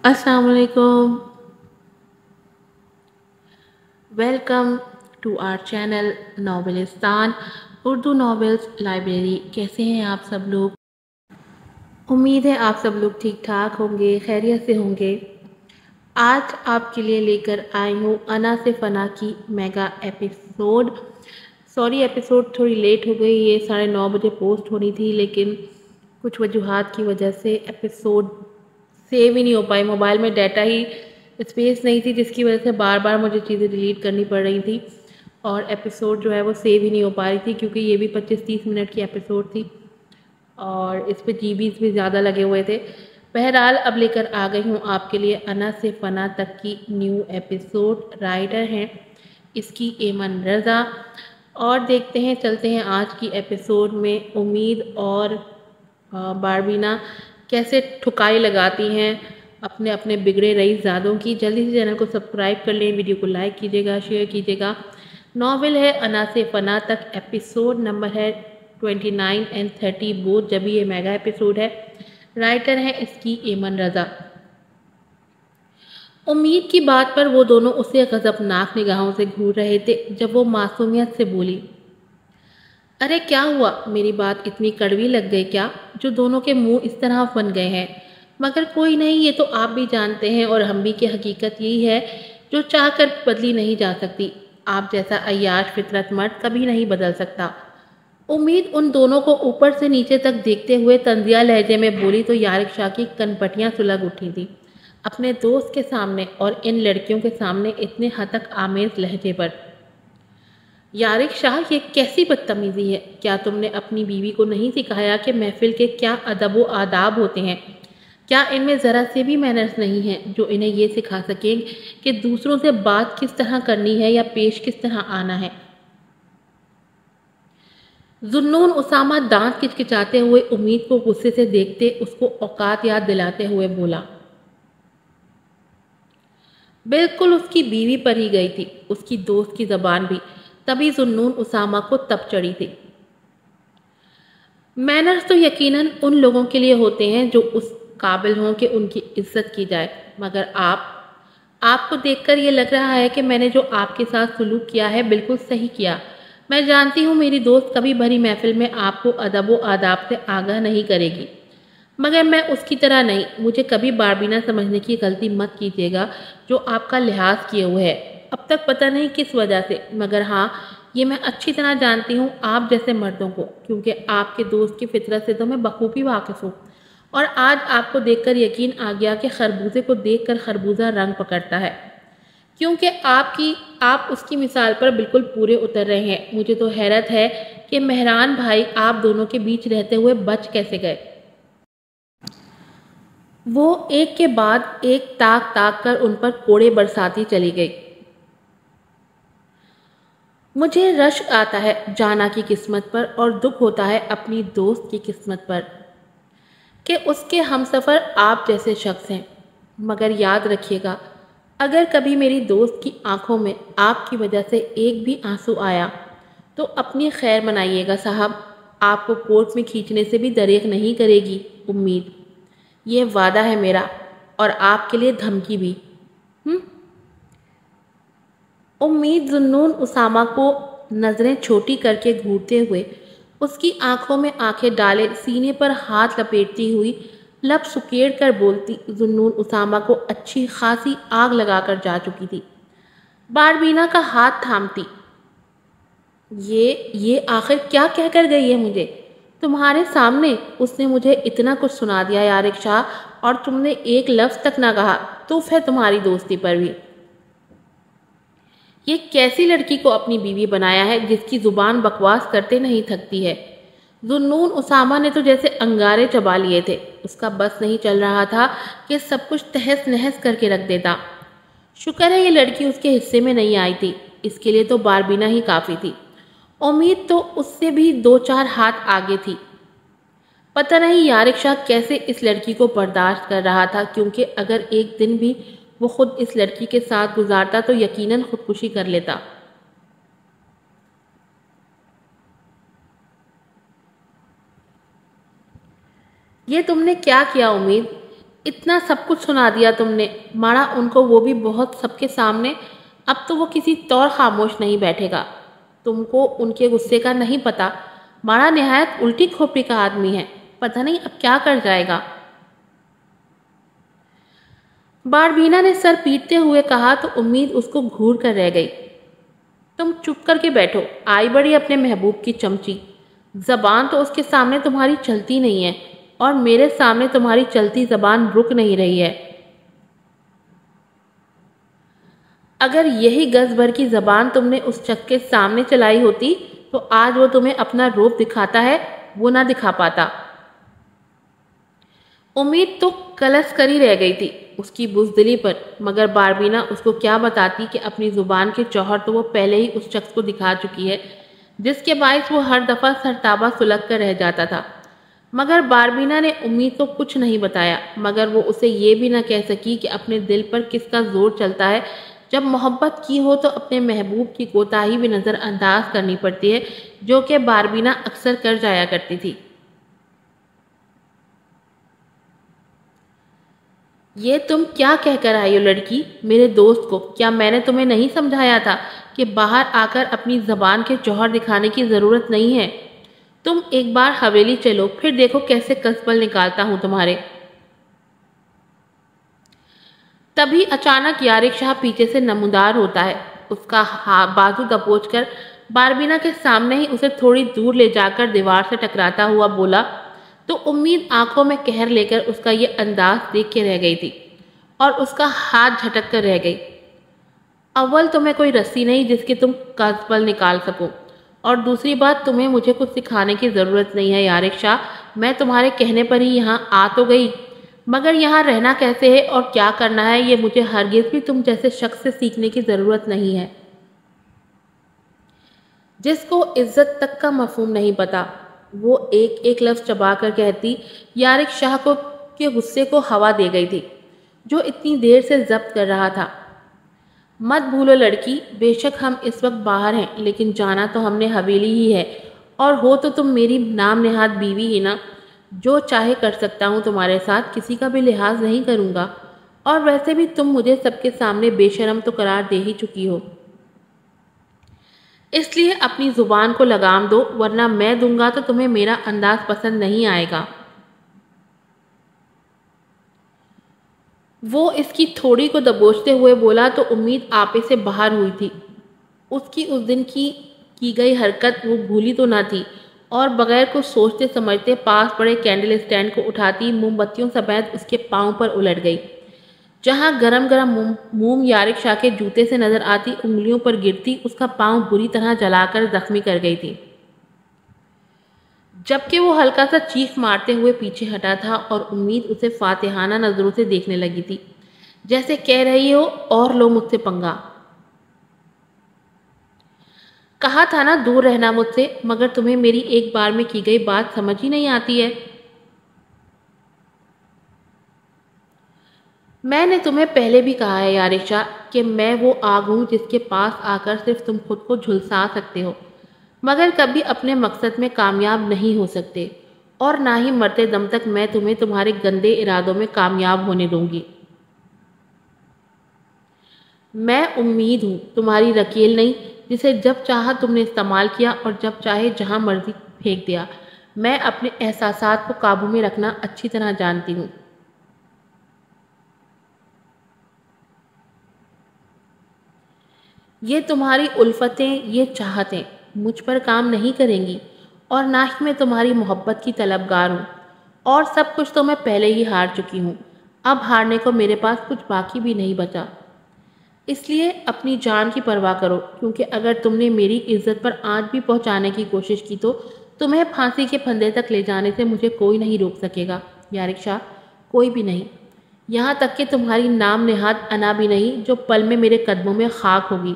السلام علیکم. Welcome to our channel Novelistan Urdu novels library. کیسے ہیں آپ سب لوگ؟ امید ہے آپ سب لوگ ٹھیک ٹھاک ہوں گے، خیریت سے ہوں گے. آج آپ کے لیے لے کر آئی ہوں انا سے فنا کی میگا ایپیسوڈ. سوری ایپیسوڈ تھوڑی لیٹ ہو گئی، یہ 9:30 بجے پوسٹ ہونی تھی لیکن کچھ وجوہات کی وجہ سے ایپیسوڈ سیو ہی نہیں ہو پائی. موبائل میں ڈیٹا ہی اسپیس نہیں تھی جس کی وجہ سے بار بار مجھے چیزیں ڈیلیٹ کرنی پڑ رہی تھی اور ایپیسوڈ جو ہے وہ سیو ہی نہیں ہو پا رہی تھی کیونکہ یہ بھی 25-30 منٹ کی ایپیسوڈ تھی اور اس پہ جی بیز بھی زیادہ لگے ہوئے تھے. بہرحال اب لے کر آ گئی ہوں آپ کے لیے انا سے فنا تک کی نیو ایپیسوڈ. رائٹر ہیں اس کی ایمن رضا اور دیکھتے ہیں چلتے ہیں آج کی ایپیسوڈ میں امید اور باربینا کیسے ٹھکائی لگاتی ہیں اپنے اپنے بگڑے رئیس زادوں کی. جلدی سے چینل کو سبسکرائب کر لیں، ویڈیو کو لائک کیجیے گا، شیئر کیجیے گا. ناول ہے انا سے فنا تک، ایپیسوڈ نمبر ہے 29 and 30 بوتھ، جبھی یہ میگا ایپیسوڈ ہے. رائٹر ہے اس کی ایمن رضا. امید کی بات پر وہ دونوں اسے غضبناک نگاہوں سے گھور رہے تھے جب وہ معصومیت سے بولی، ارے کیا ہوا؟ میری بات اتنی کڑوی لگ گئی کیا جو دونوں کے منہ اس طرح بن گئے ہیں؟ مگر کوئی نہیں، یہ تو آپ بھی جانتے ہیں اور ہم بھی کہ حقیقت یہی ہے جو چاہ کر بدلی نہیں جا سکتی. آپ جیسا عیاش فطرت مرد کبھی نہیں بدل سکتا. امید ان دونوں کو اوپر سے نیچے تک دیکھتے ہوئے طنزیہ لہجے میں بولی تو یارق شاہ کی کنپٹیاں سلگ اٹھی تھیں اپنے دوست کے سامنے اور ان لڑکیوں کے سامنے اتنے ہتک آمیز لہجے پر. یارق شاہ، یہ کیسی بدتمیزی ہے؟ کیا تم نے اپنی بیوی کو نہیں سکھایا کہ محفل کے کیا ادب و آداب ہوتے ہیں؟ کیا ان میں ذرا سے بھی مینرز نہیں ہیں جو انہیں یہ سکھا سکیں کہ دوسروں سے بات کس طرح کرنی ہے یا پیش کس طرح آنا ہے؟ ذوالنون اسامہ دانت کچکچاتے ہوئے امید کو غصے سے دیکھتے اس کو اوقات یاد دلاتے ہوئے بولا. بالکل اس کی بیوی پر ہی گئی تھی، اس کی دوست کی زبان بھی. تبھی ذوالنون اسامہ کو تپ چڑھی تھی. مینرز تو یقیناً ان لوگوں کے لیے ہوتے ہیں جو اس قابل ہوں کہ ان کی عزت کی جائے، مگر آپ کو دیکھ کر یہ لگ رہا ہے کہ میں نے جو آپ کے ساتھ سلوک کیا ہے بالکل صحیح کیا. میں جانتی ہوں میری دوست کبھی بھری محفل میں آپ کو ادب و آداب سے آگاہ نہیں کرے گی، مگر میں اس کی طرح نہیں. مجھے کبھی باربینا سمجھنے کی غلطی مت کیجیے گا جو آپ کا لحاظ کیے ہوئے ہے، اب تک پتہ نہیں کس وجہ سے، مگر ہاں یہ میں اچھی طرح جانتی ہوں آپ جیسے مردوں کو، کیونکہ آپ کے دوست کی فطرت سے تو میں بخوبی واقف ہوں. اور آج آپ کو دیکھ کر یقین آ گیا کہ خربوزے کو دیکھ کر خربوزہ رنگ پکڑتا ہے، کیونکہ آپ اس کی مثال پر بالکل پورے اتر رہے ہیں. مجھے تو حیرت ہے کہ مہران بھائی آپ دونوں کے بیچ رہتے ہوئے بچ کیسے گئے. وہ ایک کے بعد ایک تاک تاک کر ان پر کوڑے برساتی چلی گئی. مجھے رشک آتا ہے جانا کی قسمت پر اور دکھ ہوتا ہے اپنی دوست کی قسمت پر کہ اس کے ہمسفر آپ جیسے شخص ہیں. مگر یاد رکھیے گا اگر کبھی میری دوست کی آنکھوں میں آپ کی وجہ سے ایک بھی آنسو آیا تو اپنی خیر منائیے گا صاحب. آپ کو کورٹ میں کھینچنے سے بھی دریغ نہیں کرے گی امید. یہ وعدہ ہے میرا اور آپ کے لیے دھمکی بھی. امید ذوالنون اسامہ کو نظریں چھوٹی کر کے گھورتے ہوئے اس کی آنکھوں میں آنکھیں ڈالے سینے پر ہاتھ لپیٹتی ہوئی لب سکیڑ کر بولتی. ذوالنون اسامہ کو اچھی خاصی آگ لگا کر جا چکی تھی. باربینا کا ہاتھ تھامتی، یہ آخر کیا کہہ کر گئی ہے مجھے تمہارے سامنے؟ اس نے مجھے اتنا کچھ سنا دیا یارق شاہ اور تم نے ایک لفظ تک نہ کہا. توف ہے تمہاری دوستی پر بھی. یہ کیسی لڑکی کو اپنی بیوی بنایا ہے جس کی زبان بکواس کرتے نہیں تھکتی ہے؟ ذوالنون اسامہ نے تو جیسے انگارے چبا لیے تھے. اس کا بس نہیں چل رہا تھا کہ سب کچھ تہس نہس کر کے رکھ دیتا. شکر ہے یہ لڑکی اس کے حصے میں نہیں آئی تھی، اس کے لیے تو باربینا ہی کافی تھی. امید تو اس سے بھی 2-4 ہاتھ آگے تھی. پتہ نہیں یارق شاہ کیسے اس لڑکی کو برداشت کر رہا تھا، کیونکہ اگر ایک دن بھی وہ خود اس لڑکی کے ساتھ گزارتا تو یقیناً خودکشی کر لیتا. یہ تم نے کیا کیا امید؟ اتنا سب کچھ سنا دیا تم نے، مارا ان کو وہ بھی بہت سب کے سامنے۔ اب تو وہ کسی طور خاموش نہیں بیٹھے گا۔ تم کو ان کے غصے کا نہیں پتا، مارا نہایت الٹی کھوپڑی کا آدمی ہے، پتہ نہیں اب کیا کر جائے گا۔ باربینا نے سر پیٹتے ہوئے کہا تو امید اس کو گھور کر رہ گئی۔ تم چپ کر کے بیٹھو، آئی بڑی اپنے محبوب کی چمچی، زبان تو اس کے سامنے تمہاری چلتی نہیں ہے، اور میرے سامنے تمہاری چلتی زبان رک نہیں رہی ہے۔ اگر یہی گز بھر کی زبان تم نے اس شخص کے سامنے چلائی ہوتی تو آج وہ تمہیں اپنا روپ دکھاتا ہے، وہ نہ دکھا پاتا۔ امید تو کلس کری رہ گئی تھی اس کی بزدلی پر، مگر باربینا اس کو کیا بتاتی کہ اپنی زبان کے جوہر تو وہ پہلے ہی اس شخص کو دکھا چکی ہے جس کے باعث وہ ہر دفعہ سرتابہ سلگ کر رہ جاتا تھا۔ مگر باربینا نے امید کو کچھ نہیں بتایا، مگر وہ اسے یہ بھی نہ کہہ سکی کہ اپنے دل پر کس کا زور چلتا ہے۔ جب محبت کی ہو تو اپنے محبوب کی کوتاہی بھی نظر انداز کرنی پڑتی ہے، جو کہ باربینا اکثر کر جایا کرتی تھی۔ یہ تم کیا کہہ کر آئی ہو لڑکی میرے دوست کو؟ کیا میں نے تمہیں نہیں سمجھایا تھا کہ باہر آ کر اپنی زبان کے جوہر دکھانے کی ضرورت نہیں ہے؟ تم ایک بار حویلی چلو، پھر دیکھو کیسے کسبل نکالتا ہوں تمہارے۔ تبھی اچانک یارق شاہ پیچھے سے نمودار ہوتا ہے، اس کا بازو دبوچ کر باربینا کے سامنے ہی اسے تھوڑی دور لے جا کر دیوار سے ٹکراتا ہوا بولا تو امید آنکھوں میں قہر لے کر اس کا یہ انداز دیکھ کے رہ گئی تھی اور اس کا ہاتھ جھٹک کر رہ گئی۔ اول تمہیں کوئی رسی نہیں جس کی تم کسبل نکال سکو، اور دوسری بات تمہیں مجھے کچھ سکھانے کی ضرورت نہیں ہے یارق شاہ، میں تمہارے کہنے پر ہی یہاں آ تو گئی، مگر یہاں رہنا کیسے ہے اور کیا کرنا ہے یہ مجھے ہرگز بھی تم جیسے شخص سے سیکھنے کی ضرورت نہیں ہے جس کو عزت تک کا مفہوم نہیں پتا۔ وہ ایک ایک لفظ چبا کر کہتی یارق شاہ کو کے غصے کو ہوا دے گئی تھی جو اتنی دیر سے ضبط کر رہا تھا۔ مت بھولو لڑکی، بے شک ہم اس وقت باہر ہیں لیکن جانا تو ہم نے حویلی ہی ہے، اور ہو تو تم میری نام نہاد بیوی ہی نا۔ جو چاہے کر سکتا ہوں تمہارے ساتھ، کسی کا بھی لحاظ نہیں کروں گا، اور ویسے بھی تم مجھے سب کے سامنے بے شرم تو قرار دے ہی چکی ہو، اس لیے اپنی زبان کو لگام دو، ورنہ میں دوں گا تو تمہیں میرا انداز پسند نہیں آئے گا۔ وہ اس کی تھوڑی کو دبوچتے ہوئے بولا تو امید آپے سے باہر ہوئی تھی۔ اس کی اس دن کی گئی حرکت وہ بھولی تو نہ تھی، اور بغیر کچھ سوچتے سمجھتے پاس پڑے کینڈل اسٹینڈ کو اٹھاتی موم بتیوں سمیت اس کے پاؤں پر الٹ گئی۔ جہاں گرم گرم موم یارق شاہ کے جوتے سے نظر آتی انگلیوں پر گرتی، اس کا پاؤں بری طرح جلا کر زخمی کر گئی تھی، جبکہ وہ ہلکا سا چیخ مارتے ہوئے پیچھے ہٹا تھا اور امید اسے فاتحانہ نظروں سے دیکھنے لگی تھی، جیسے کہہ رہی ہو اور لو مجھ سے پنگا۔ کہا تھا نا دور رہنا مجھ سے، مگر تمہیں میری ایک بار میں کی گئی بات سمجھ ہی نہیں آتی ہے۔ میں نے تمہیں پہلے بھی کہا ہے یارق شاہ کہ میں وہ آگ ہوں جس کے پاس آ کر صرف تم خود کو جھلسا سکتے ہو، مگر کبھی اپنے مقصد میں کامیاب نہیں ہو سکتے، اور نہ ہی مرتے دم تک میں تمہیں تمہارے گندے ارادوں میں کامیاب ہونے دوں گی۔ میں امید ہوں، تمہاری رکیل نہیں جسے جب چاہا تم نے استعمال کیا اور جب چاہے جہاں مرضی پھینک دیا۔ میں اپنے احساسات کو قابو میں رکھنا اچھی طرح جانتی ہوں۔ یہ تمہاری الفتیں، یہ چاہتیں مجھ پر کام نہیں کریں گی، اور نہ ہی میں تمہاری محبت کی طلبگار ہوں، اور سب کچھ تو میں پہلے ہی ہار چکی ہوں، اب ہارنے کو میرے پاس کچھ باقی بھی نہیں بچا۔ اس لیے اپنی جان کی پرواہ کرو، کیونکہ اگر تم نے میری عزت پر آنچ بھی پہنچانے کی کوشش کی تو تمہیں پھانسی کے پھندے تک لے جانے سے مجھے کوئی نہیں روک سکے گا یارق شاہ، کوئی بھی نہیں، یہاں تک کہ تمہاری نام نہاد انا بھی نہیں جو پل میں میرے قدموں میں خاک ہوگی۔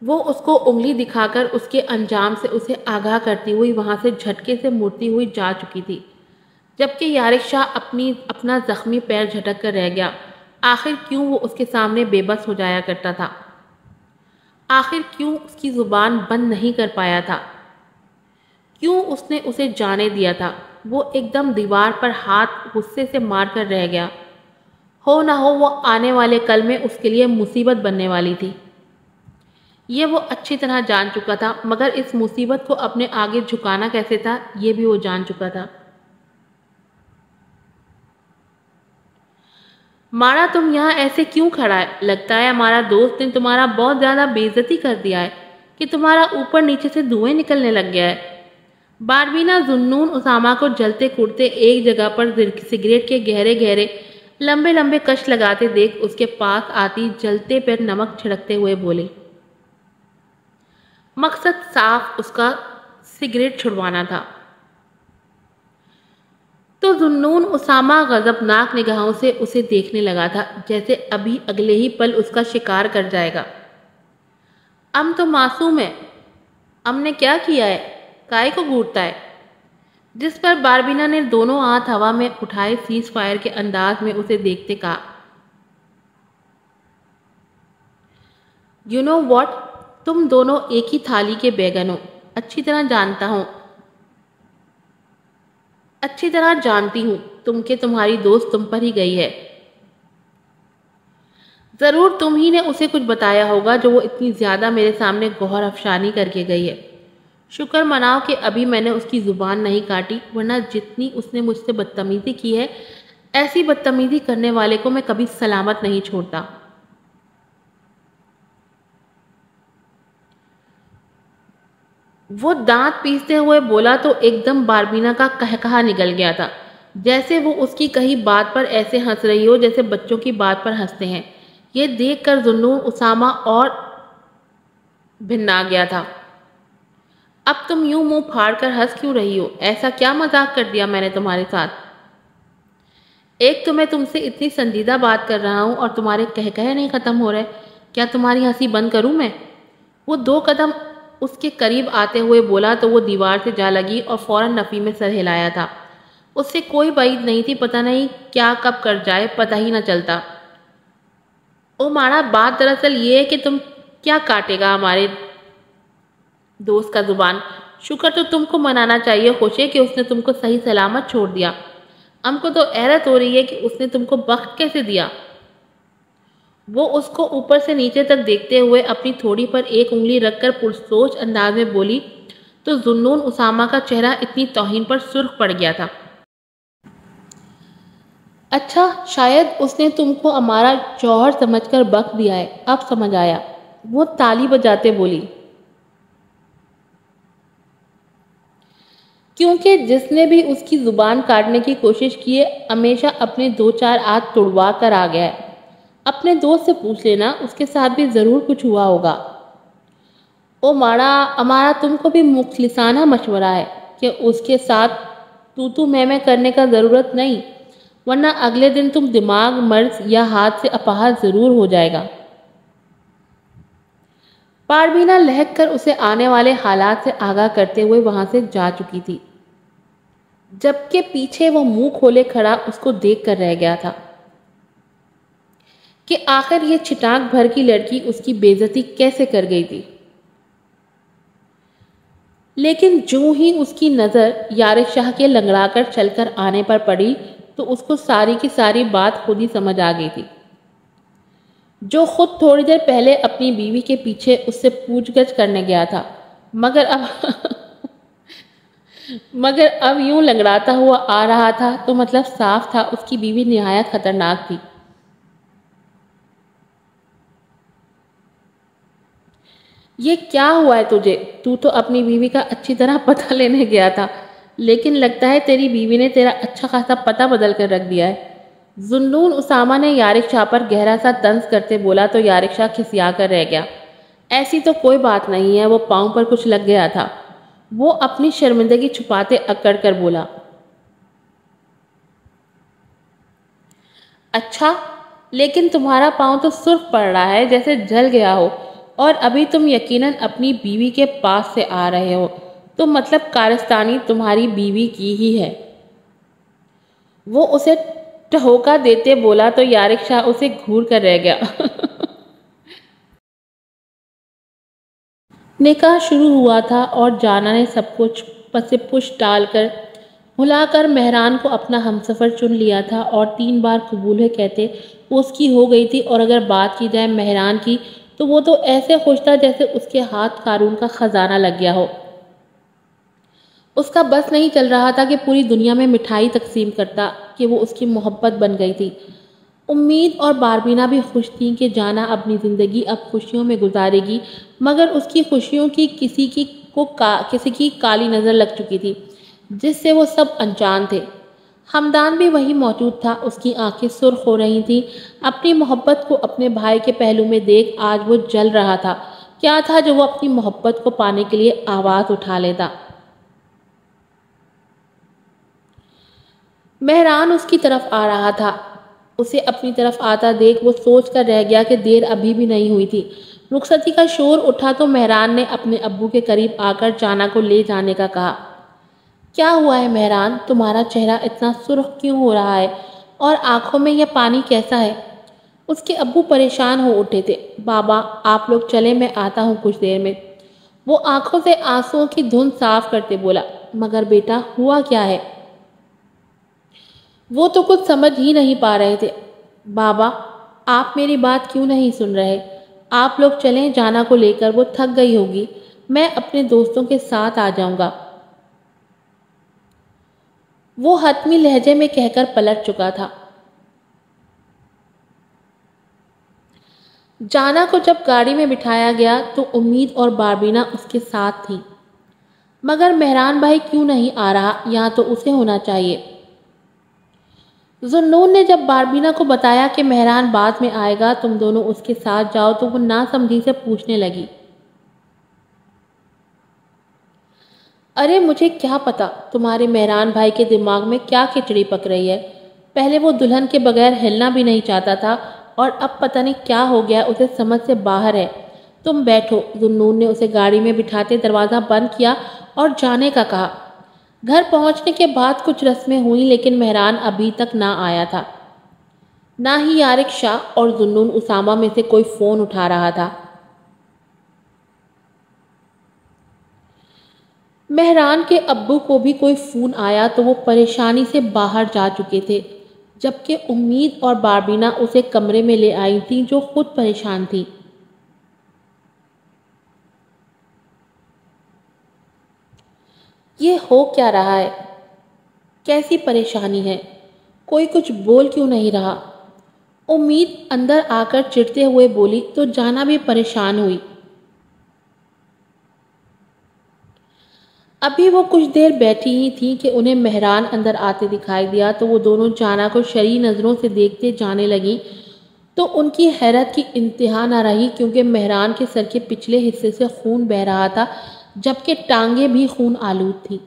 وہ اس کو انگلی دکھا کر اس کے انجام سے اسے آگاہ کرتی ہوئی وہاں سے جھٹکے سے مڑتی ہوئی جا چکی تھی، جبکہ یارق شاہ اپنا زخمی پیر جھٹک کر رہ گیا۔ آخر کیوں وہ اس کے سامنے بے بس ہو جایا کرتا تھا؟ آخر کیوں اس کی زبان بند نہیں کر پایا تھا؟ کیوں اس نے اسے جانے دیا تھا؟ وہ ایک دم دیوار پر ہاتھ غصے سے مار کر رہ گیا۔ ہو نہ ہو وہ آنے والے کل میں اس کے لیے مصیبت بننے والی تھی۔ یہ وہ اچھی طرح جان چکا تھا، مگر اس مصیبت کو اپنے آگے جھکانا کیسے تھا یہ بھی وہ جان چکا تھا۔ مارا تم یہاں ایسے کیوں کھڑا ہے؟ لگتا ہے ہمارا دوست نے تمہارا بہت زیادہ بے عزتی کر دیا ہے کہ تمہارا اوپر نیچے سے دھوئیں نکلنے لگ گیا ہے۔ باربینا ذوالنون اسامہ کو جلتے کڑتے ایک جگہ پر سگریٹ کے گہرے گہرے لمبے لمبے کش لگاتے دیکھ اس کے پاس آتی جلتے پر نمک چھڑکتے ہوئے بولے۔ مقصد صاف اس کا سگریٹ چھڑوانا تھا۔ تو ذوالنون اسامہ غضبناک نگاہوں سے اسے دیکھنے لگا تھا، جیسے ابھی اگلے ہی پل اس کا شکار کر جائے گا۔ ام تو معصوم ہے، ام نے کیا کیا ہے؟ کائے کو گھورتا ہے؟ جس پر باربینا نے دونوں ہاتھ ہوا میں اٹھائے سیز فائر کے انداز میں اسے دیکھتے کہا، یو نو واٹ، تم دونوں ایک ہی تھالی کے بیگن ہو۔ اچھی طرح جانتی ہوں تم کہ تمہاری دوست تم پر ہی گئی ہے۔ ضرور تم ہی نے اسے کچھ بتایا ہوگا جو وہ اتنی زیادہ میرے سامنے گوہر افشانی کر کے گئی ہے۔ شکر مناؤ کہ ابھی میں نے اس کی زبان نہیں کاٹی، ورنہ جتنی اس نے مجھ سے بدتمیزی کی ہے، ایسی بدتمیزی کرنے والے کو میں کبھی سلامت نہیں چھوڑتا۔ وہ دانت پیستے ہوئے بولا تو ایک دم باربینا کا قہقہا نکل گیا تھا، جیسے وہ اس کی کہی بات پر ایسے ہنس رہی ہو جیسے بچوں کی بات پر ہنستے ہیں۔ یہ دیکھ کر ذوالنون اسامہ اور بھنا گیا تھا۔ اب تم یوں منہ پھاڑ کر ہنس کیوں رہی ہو؟ ایسا کیا مذاق کر دیا میں نے تمہارے ساتھ؟ ایک تو میں تم سے اتنی سنجیدہ بات کر رہا ہوں اور تمہارے قہقہے نہیں ختم ہو رہے، کیا تمہاری ہنسی بند کروں میں؟ وہ 2 قدم اس کے قریب آتے ہوئے بولا تو وہ دیوار سے جا لگی اور فوراً نفی میں سر ہلایا تھا۔ اس سے کوئی بعید نہیں تھی، پتہ نہیں کیا کب کر جائے پتہ ہی نہ چلتا۔ او مارا، بات دراصل یہ ہے کہ تم کیا کاٹے گا ہمارے دوست کا زبان؟ شکر تو تم کو منانا چاہیے خوشے کہ اس نے تم کو صحیح سلامت چھوڑ دیا۔ ہم کو تو حیرت ہو رہی ہے کہ اس نے تم کو بخت کیسے دیا۔ وہ اس کو اوپر سے نیچے تک دیکھتے ہوئے اپنی تھوڑی پر ایک انگلی رکھ کر پرسوچ انداز میں بولی تو ذوالنون اسامہ کا چہرہ اتنی توہین پر سرخ پڑ گیا تھا۔ اچھا، شاید اس نے تم کو ہمارا جوہر سمجھ کر بخت دیا ہے، اب سمجھ آیا۔ وہ تالی بجاتے بولی، کیونکہ جس نے بھی اس کی زبان کاٹنے کی کوشش کی ہے ہمیشہ اپنے 2-4 ہاتھ توڑوا کر آ گیا ہے۔ اپنے دوست سے پوچھ لینا، اس کے ساتھ بھی ضرور کچھ ہوا ہوگا۔ او ماڑا، ہمارا تم کو بھی مخلصانہ مشورہ ہے کہ اس کے ساتھ تو میں کرنے کا ضرورت نہیں، ورنہ اگلے دن تم دماغ مرض یا ہاتھ سے اپاہج ضرور ہو جائے گا۔ باربینا لہک کر اسے آنے والے حالات سے آگاہ کرتے ہوئے وہاں سے جا چکی تھی، جبکہ پیچھے وہ منہ کھولے کھڑا اس کو دیکھ کر رہ گیا تھا کہ آخر یہ چھٹانک بھر کی لڑکی اس کی بے عزتی کیسے کر گئی تھی۔ لیکن جو ہی اس کی نظر یارق شاہ کے لنگڑا کر چل کر آنے پر پڑی تو اس کو ساری کی ساری بات خود ہی سمجھ آ گئی تھی، جو خود تھوڑی دیر پہلے اپنی بیوی کے پیچھے اس سے پوچھ گچھ کرنے گیا تھا، مگر اب یوں لنگڑاتا ہوا آ رہا تھا تو مطلب صاف تھا اس کی بیوی نہایت خطرناک تھی۔ یہ کیا ہوا ہے تجھے؟ تو اپنی بیوی کا اچھی طرح پتہ لینے گیا تھا، لیکن لگتا ہے تیری بیوی نے تیرا اچھا خاصا پتہ بدل کر رکھ دیا ہے۔ ذوالنون اسامہ نے یارق شاہ پر گہرا سا طنز کرتے بولا تو یارق شاہ کھسیا کر رہ گیا۔ ایسی تو کوئی بات نہیں ہے، وہ پاؤں پر کچھ لگ گیا تھا۔ وہ اپنی شرمندگی چھپاتے اکڑ کر بولا، اچھا، لیکن تمہارا پاؤں تو سرخ پڑ رہا ہے جیسے جل گیا ہو، اور ابھی تم یقیناً اپنی بیوی کے پاس سے آ رہے ہو، تو مطلب کارستانی تمہاری بیوی کی ہی ہے۔ وہ اسے ٹہوکا دیتے بولا تو یارق شاہ اسے گھور کر رہ گیا۔ نکاح شروع ہوا تھا اور جانا نے سب کچھ پس پش ڈال کر بھلا کر مہران کو اپنا ہمسفر چن لیا تھا اور 3 بار قبول ہے کہتے وہ اس کی ہو گئی تھی، اور اگر بات کی جائے مہران کی تو وہ تو ایسے خوش تھا جیسے اس کے ہاتھ قارون کا خزانہ لگ گیا ہو۔ اس کا بس نہیں چل رہا تھا کہ پوری دنیا میں مٹھائی تقسیم کرتا کہ وہ اس کی محبت بن گئی تھی۔ امید اور باربینا بھی خوش تھیں کہ جانا اپنی زندگی اب خوشیوں میں گزارے گی، مگر اس کی خوشیوں کی کسی کی کالی نظر لگ چکی تھی جس سے وہ سب انجان تھے۔ حمدان بھی وہی موجود تھا، اس کی آنکھیں سرخ ہو رہی تھیں۔ اپنی محبت کو اپنے بھائی کے پہلو میں دیکھ آج وہ جل رہا تھا۔ کیا تھا جو وہ اپنی محبت کو پانے کے لیے آواز اٹھا لیتا؟ مہران اس کی طرف آ رہا تھا۔ اسے اپنی طرف آتا دیکھ وہ سوچ کر رہ گیا کہ دیر ابھی بھی نہیں ہوئی تھی۔ رخصتی کا شور اٹھا تو مہران نے اپنے ابو کے قریب آ کر جانا کو لے جانے کا کہا۔ کیا ہوا ہے مہران؟ تمہارا چہرہ اتنا سرخ کیوں ہو رہا ہے اور آنکھوں میں یہ پانی کیسا ہے؟ اس کے ابو پریشان ہو اٹھے تھے۔ بابا آپ لوگ چلے، میں آتا ہوں کچھ دیر میں، وہ آنکھوں سے آنسوؤں کی دھند صاف کرتے بولا۔ مگر بیٹا ہوا کیا ہے؟ وہ تو کچھ سمجھ ہی نہیں پا رہے تھے۔ بابا آپ میری بات کیوں نہیں سن رہے؟ آپ لوگ چلیں جانا کو لے کر، وہ تھک گئی ہوگی، میں اپنے دوستوں کے ساتھ آ جاؤں گا، وہ حتمی لہجے میں کہہ کر پلٹ چکا تھا۔ جانا کو جب گاڑی میں بٹھایا گیا تو امید اور باربینا اس کے ساتھ تھی۔ مگر مہران بھائی کیوں نہیں آ رہا؟ یہاں تو اسے ہونا چاہیے۔ ذوالنون نے جب باربینا کو بتایا کہ مہران بعد میں آئے گا، تم دونوں اس کے ساتھ جاؤ، تو وہ ناسمجھی سے پوچھنے لگی۔ ارے مجھے کیا پتا تمہارے مہران بھائی کے دماغ میں کیا کھچڑی پک رہی ہے؟ پہلے وہ دلہن کے بغیر ہلنا بھی نہیں چاہتا تھا اور اب پتہ نہیں کیا ہو گیا، اسے سمجھ سے باہر ہے۔ تم بیٹھو۔ ذوالنون نے اسے گاڑی میں بٹھاتے دروازہ بند کیا اور جانے کا کہا۔ گھر پہنچنے کے بعد کچھ رسمیں ہوئیں لیکن مہران ابھی تک نہ آیا تھا۔ نہ ہی یارق شاہ اور ذوالنون اسامہ میں سے کوئی فون اٹھا رہا تھا۔ مہران کے ابو کو بھی کوئی فون آیا تو وہ پریشانی سے باہر جا چکے تھے، جبکہ امید اور باربینا اسے کمرے میں لے آئی تھیں جو خود پریشان تھی۔ یہ ہو کیا رہا ہے؟ کیسی پریشانی ہے؟ کوئی کچھ بول کیوں نہیں رہا؟ امید اندر آ کر چڑھتے ہوئے بولی تو جانا بھی پریشان ہوئی۔ ابھی وہ کچھ دیر بیٹھی ہی تھی کہ انہیں مہران اندر آتے دکھائی دیا تو وہ دونوں جانا کو شرعی نظروں سے دیکھتے جانے لگیں تو ان کی حیرت کی انتہا نہ رہی، کیونکہ مہران کے سر کے پچھلے حصے سے خون بہہ رہا تھا جبکہ ٹانگیں بھی خون آلود تھیں۔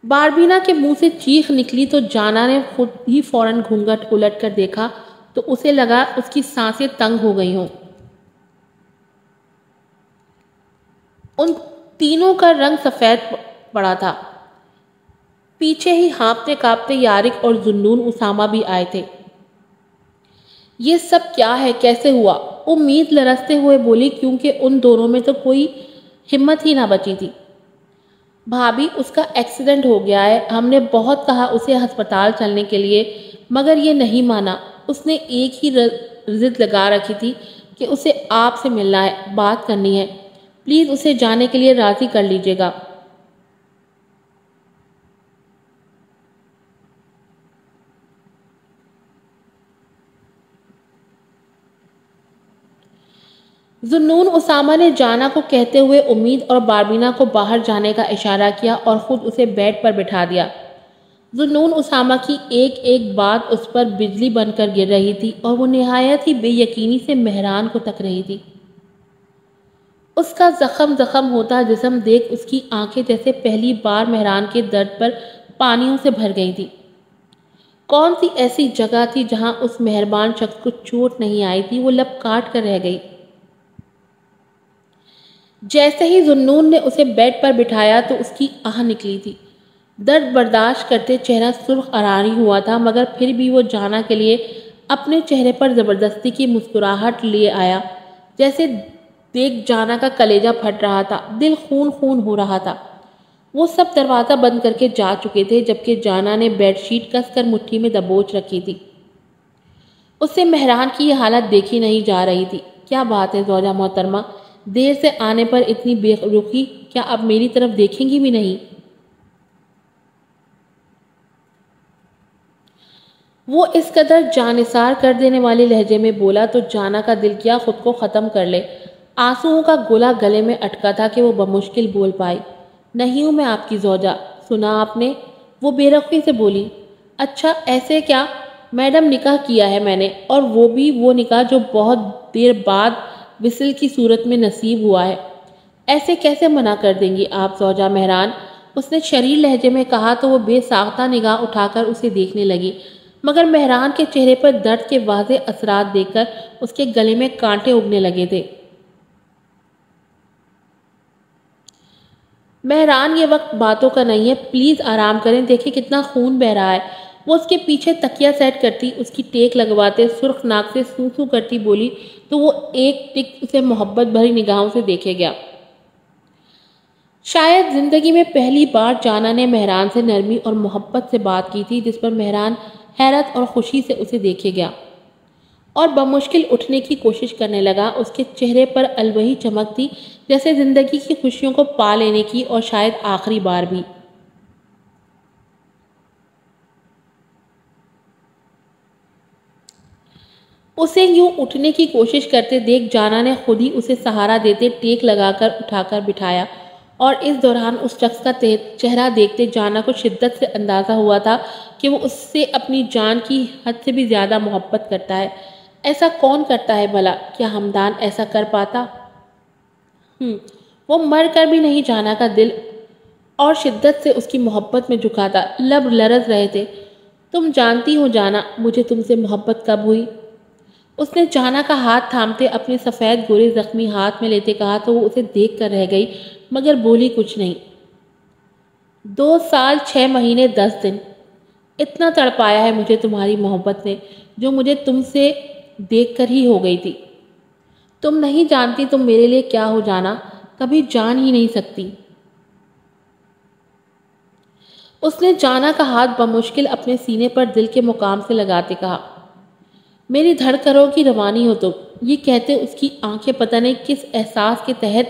باربینا کے منہ سے چیخ نکلی تو جانا نے خود ہی فوراً گھونگھٹ الٹ کر دیکھا تو اسے لگا اس کی سانسیں تنگ ہو گئی ہوں۔ ان تینوں کا رنگ سفید پڑا تھا۔ پیچھے ہی ہانپتے کانپتے یارق اور ذوالنون اسامہ بھی آئے تھے۔ یہ سب کیا ہے؟ کیسے ہوا؟ امید لرزتے ہوئے بولی، کیونکہ ان دونوں میں تو کوئی ہمت ہی نہ بچی تھی۔ بھابھی اس کا ایکسیڈنٹ ہو گیا ہے، ہم نے بہت کہا اسے ہسپتال چلنے کے لیے مگر یہ نہیں مانا۔ اس نے ایک ہی ضد لگا رکھی تھی کہ اسے آپ سے ملنا ہے، بات کرنی ہے، پلیز اسے جانے کے لیے راضی کر لیجیے گا۔ ذوالنون اسامہ نے جانا کو کہتے ہوئے امید اور باربینا کو باہر جانے کا اشارہ کیا اور خود اسے بیڈ پر بٹھا دیا۔ ذوالنون اسامہ کی ایک ایک بات اس پر بجلی بن کر گر رہی تھی اور وہ نہایت ہی بے یقینی سے مہران کو تک رہی تھی۔ اس کا زخم ہوتا جسم دیکھ اس کی آنکھیں جیسے پہلی بار مہران کے درد پر پانیوں سے بھر گئی تھی۔ کون سی ایسی جگہ تھی جہاں اس مہربان شخص کو چوٹ نہیں آئی تھی؟ وہ لب کاٹ کر رہ گئی۔ جیسے ہی ذوالنون نے اسے بیڈ پر بٹھایا تو اس کی آہ نکلی تھی۔ درد برداشت کرتے چہرہ سرخ آراری ہوا تھا مگر پھر بھی وہ جانا کے لیے اپنے چہرے پر زبردستی کی مسکراہٹ لیے آیا، جیسے دیکھ جانا کا کلیجہ پھٹ رہا تھا، دل خون خون ہو رہا تھا۔ وہ سب دروازہ بند کر کے جا چکے تھے، جبکہ جانا نے بیڈ شیٹ کس کر مٹھی میں دبوچ رکھی تھی۔ اس سے مہران کی یہ حالت دیکھی نہیں جا رہی تھی۔ کیا بات ہے زوجہ محترمہ، دیر سے آنے پر اتنی بے رخی، کیا اب میری طرف دیکھیں گی بھی نہیں؟ وہ اس قدر جانثار کر دینے والے لہجے میں بولا تو جانا کا دل کیا خود کو ختم کر لے۔ آنسوؤں کا گولا گلے میں اٹکا تھا کہ وہ بمشکل بول پائی، نہیں ہوں میں آپ کی زوجہ، سنا آپ نے؟ وہ بے رخی سے بولی۔ اچھا ایسے کیا؟ میڈم نکاح کیا ہے میں نے، اور وہ بھی وہ نکاح جو بہت دیر بعد وصل کی صورت میں نصیب ہوا ہے۔ ایسے کیسے منع کر دیں گی آپ زوجہ مہران؟ اس نے شریر لہجے میں کہا تو وہ بے ساختہ نگاہ اٹھا کر اسے دیکھنے لگی، مگر مہران کے چہرے پر درد کے واضح اثرات دیکھ کر اس کے گلے میں کانٹے اگنے لگے تھے۔ مہران یہ وقت باتوں کا نہیں ہے، پلیز آرام کریں، دیکھیں کتنا خون بہ رہا ہے۔ وہ اس کے پیچھے تکیہ سیٹ کرتی، اس کی ٹیک لگواتے، سرخ ناک سے سو سو کرتی بولی تو وہ ایک ٹک اسے محبت بھری نگاہوں سے دیکھے گیا۔ شاید زندگی میں پہلی بار جانا نے مہران سے نرمی اور محبت سے بات کی تھی، جس پر مہران حیرت اور خوشی سے اسے دیکھے گیا اور بمشکل اٹھنے کی کوشش کرنے لگا۔ اس کے چہرے پر الوہی چمک تھی، جیسے زندگی کی خوشیوں کو پا لینے کی، اور شاید آخری بار بھی۔ اسے یوں اٹھنے کی کوشش کرتے دیکھ جانا نے خود ہی اسے سہارا دیتے ٹیک لگا کر اٹھا کر بٹھایا، اور اس دوران اس شخص کا چہرہ دیکھتے جانا کو شدت سے اندازہ ہوا تھا کہ وہ اس سے اپنی جان کی حد سے بھی زیادہ محبت کرتا ہے۔ ایسا کون کرتا ہے بھلا؟ کیا ہمدان ایسا کر پاتا؟ وہ مر کر بھی نہیں جانا کا دل اور شدت سے اس کی محبت میں جھکا تھا، لب لرز رہے تھے۔ تم جانتی ہو جانا، مجھے تم سے محبت کب ہوئی؟ اس نے جانا کا ہاتھ تھامتے اپنے سفید گورے زخمی ہاتھ میں لیتے کہا تو وہ اسے دیکھ کر رہ گئی، مگر بولی کچھ نہیں۔ 2 سال 6 مہینے 10 دن، اتنا تڑپایا ہے مجھے تمہاری محبت نے، جو مجھے تم سے دیکھ کر ہی ہو گئی تھی۔ تم نہیں جانتی تم میرے لیے کیا ہو جانا، کبھی جان ہی نہیں سکتی۔ اس نے جانا کا ہاتھ بمشکل اپنے سینے پر دل کے مقام سے لگاتے کہا، میری دھڑکنوں کی روانی ہو تم۔ یہ کہتے اس کی آنکھیں پتہ نہیں کس احساس کے تحت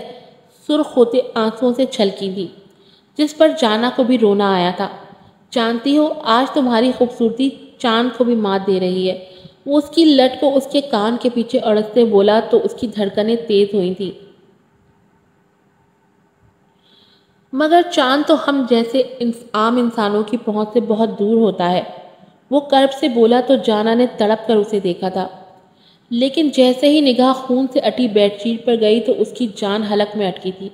سرخ ہوتے آنسوؤں سے چھلکی تھی، جس پر جانا کو بھی رونا آیا تھا۔ جانتی ہو آج تمہاری خوبصورتی چاند کو بھی مات دے رہی ہے۔ وہ اس کی لٹ کو اس کے کان کے پیچھے اڑستے بولا تو اس کی دھڑکنیں تیز ہوئی تھیں۔ مگر چاند تو ہم جیسے عام انسانوں کی پہنچ سے بہت دور ہوتا ہے، وہ کرب سے بولا تو جانا نے تڑپ کر اسے دیکھا تھا، لیکن جیسے ہی نگاہ خون سے اٹی بیڈ شیٹ پر گئی تو اس کی جان حلق میں اٹکی تھی۔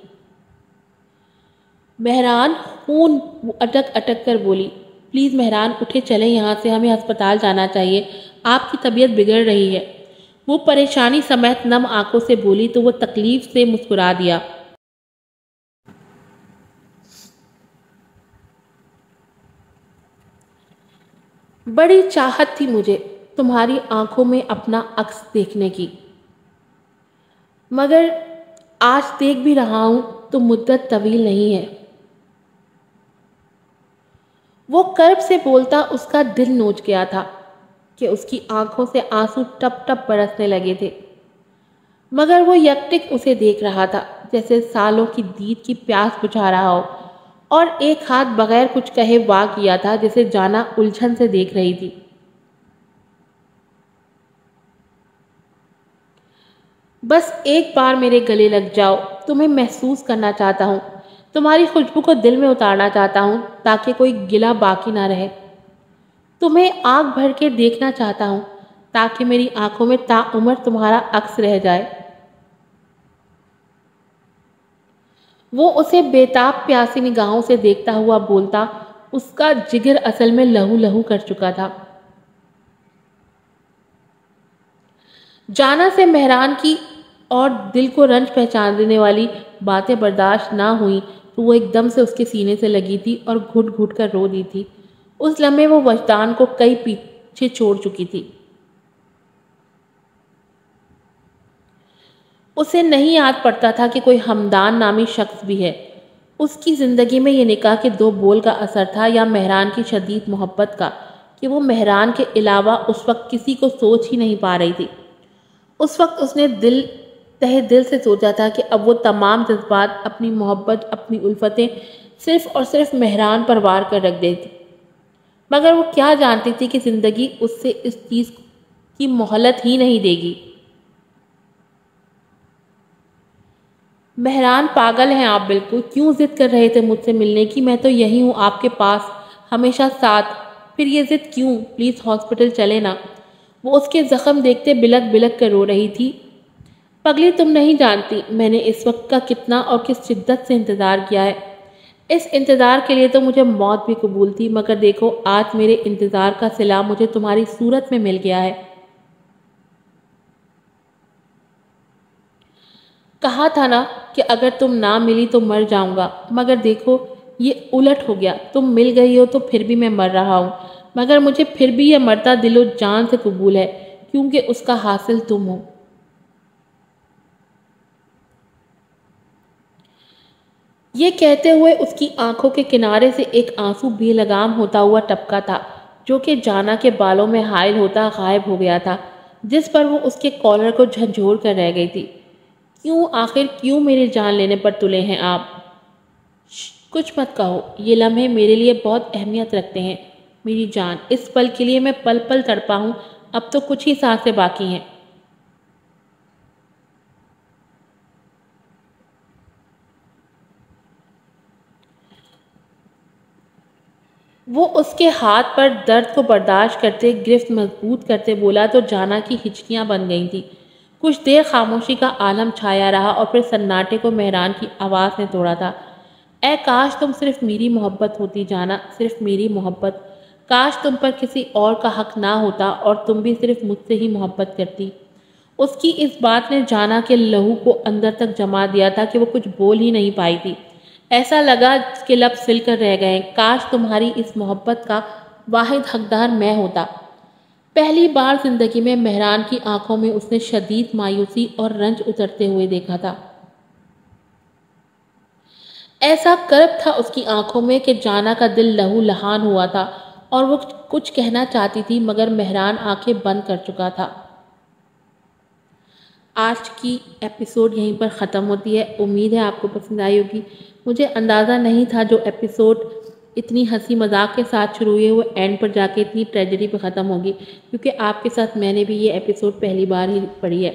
مہران، خون، وہ اٹک اٹک کر بولی۔ پلیز مہران اٹھے چلیں یہاں سے، ہمیں ہسپتال جانا چاہیے، آپ کی طبیعت بگڑ رہی ہے۔ وہ پریشانی سمیت نم آنکھوں سے بولی تو وہ تکلیف سے مسکرا دیا۔ بڑی چاہت تھی مجھے تمہاری آنکھوں میں اپنا عکس دیکھنے کی، مگر آج دیکھ بھی رہا ہوں تو مدت طویل نہیں ہے۔ وہ کرب سے بولتا اس کا دل نوچ گیا تھا کہ اس کی آنکھوں سے آنسو ٹپ ٹپ برسنے لگے تھے، مگر وہ یکٹک اسے دیکھ رہا تھا جیسے سالوں کی دید کی پیاس بجھا رہا ہو، اور ایک ہاتھ بغیر کچھ کہے وا کیا تھا جسے جانا الجھن سے دیکھ رہی تھی۔ بس ایک بار میرے گلے لگ جاؤ، تمہیں محسوس کرنا چاہتا ہوں، تمہاری خوشبو کو دل میں اتارنا چاہتا ہوں تاکہ کوئی گلہ باقی نہ رہے، تمہیں آنکھ بھر کے دیکھنا چاہتا ہوں تاکہ میری آنکھوں میں تا عمر تمہارا عکس رہ جائے۔ وہ اسے بےتاب پیاسی نگاہوں سے دیکھتا ہوا بولتا، اس کا جگر اصل میں لہو لہو کر چکا تھا۔ جانا سے مہران کی اور دل کو رنج پہچان دینے والی باتیں برداشت نہ ہوئیں تو وہ ایک دم سے اس کے سینے سے لگی تھی اور گھٹ گھٹ کر رو دی تھی۔ اس لمحے وہ وجدان کو کئی پیچھے چھوڑ چکی تھی۔ اسے نہیں یاد پڑتا تھا کہ کوئی ہمدان نامی شخص بھی ہے۔ اس کی زندگی میں یہ نکاح کے 2 بول کا اثر تھا یا مہران کی شدید محبت کا کہ وہ مہران کے علاوہ اس وقت کسی کو سوچ ہی نہیں پا رہی تھی۔ اس وقت اس نے تہہ دل سے سوچا تھا کہ اب وہ تمام جذبات، اپنی محبت، اپنی الفتیں صرف اور صرف مہران پر وار کر رکھ دیتی، مگر وہ کیا جانتی تھی کہ زندگی اس سے اس چیز کی مہلت ہی نہیں دے گی۔ مہران پاگل ہیں آپ، بالکل کیوں ضد کر رہے تھے مجھ سے ملنے کی؟ میں تو یہی ہوں آپ کے پاس، ہمیشہ ساتھ، پھر یہ ضد کیوں؟ پلیز ہاسپٹل چلے نا۔ وہ اس کے زخم دیکھتے بلک بلک کر رو رہی تھی۔ پگلی تم نہیں جانتی میں نے اس وقت کا کتنا اور کس شدت سے انتظار کیا ہے۔ اس انتظار کے لیے تو مجھے موت بھی قبول تھی، مگر دیکھو آج میرے انتظار کا صلہ مجھے تمہاری صورت میں مل گیا ہے۔ کہا تھا نا کہ اگر تم نہ ملی تو مر جاؤں گا، مگر دیکھو یہ الٹ ہو گیا، تم مل گئی ہو تو پھر بھی میں مر رہا ہوں، مگر مجھے پھر بھی یہ مرتا دل و جان سے قبول ہے، کیونکہ اس کا حاصل تم ہو۔ یہ کہتے ہوئے اس کی آنکھوں کے کنارے سے ایک آنسو بے لگام ہوتا ہوا ٹپکا تھا، جو کہ جانا کے بالوں میں حائل ہوتا غائب ہو گیا تھا، جس پر وہ اس کے کالر کو جھنجھوڑ کر رہ گئی تھی۔ کیوں آخر کیوں میری جان لینے پر تلے ہیں آپ؟ کچھ مت کہو، یہ لمحے میرے لیے بہت اہمیت رکھتے ہیں میری جان، اس پل کے لیے میں پل پل تڑپا ہوں، اب تو کچھ ہی سانسیں باقی ہیں۔ وہ اس کے ہاتھ پر درد کو برداشت کرتے، گرفت مضبوط کرتے بولا تو جانا کی ہچکیاں بن گئی تھیں۔ کچھ دیر خاموشی کا عالم چھایا رہا اور پھر سناٹے کو مہران کی آواز نے توڑا تھا۔ اے کاش تم صرف میری محبت ہوتی جانا، صرف میری محبت، کاش تم پر کسی اور کا حق نہ ہوتا اور تم بھی صرف مجھ سے ہی محبت کرتی۔ اس کی اس بات نے جانا کے لہو کو اندر تک جما دیا تھا کہ وہ کچھ بول ہی نہیں پائی تھی۔ ایسا لگا کہ لب سل کر رہ گئے، کاش تمہاری اس محبت کا واحد حقدار میں ہوتا۔ پہلی بار زندگی میں مہران کی آنکھوں میں اس نے شدید مایوسی اور رنج اترتے ہوئے دیکھا تھا۔ ایسا کرب تھا اس کی آنکھوں میں کہ جانا کا دل لہو لہان ہوا تھا اور وہ کچھ کہنا چاہتی تھی، مگر مہران آنکھیں بند کر چکا تھا۔ آج کی ایپیسوڈ یہیں پر ختم ہوتی ہے۔ امید ہے آپ کو پسند آئی ہوگی۔ مجھے اندازہ نہیں تھا جو ایپیسوڈ اتنی ہنسی مذاق کے ساتھ شروع ہوئے وہ اینڈ پر جا کے اتنی ٹریجڈی پہ ختم ہوگی، کیونکہ آپ کے ساتھ میں نے بھی یہ ایپیسوڈ پہلی بار ہی پڑھی ہے۔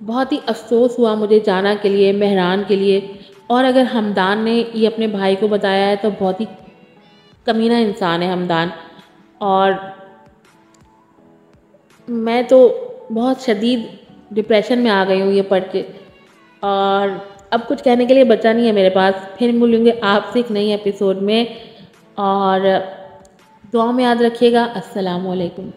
بہت ہی افسوس ہوا مجھے جانا کے لیے، مہران کے لیے، اور اگر ہمدان نے یہ اپنے بھائی کو بتایا ہے تو بہت ہی کمینہ انسان ہے ہمدان، اور میں تو بہت شدید ڈپریشن میں آ گئی ہوں یہ پڑھ کے، اور اب کچھ کہنے کے لیے بچا نہیں ہے میرے پاس۔ پھر ملیں گے آپ سے ایک نئی ایپیسوڈ میں، اور دعا میں یاد رکھیے گا۔ السلام علیکم۔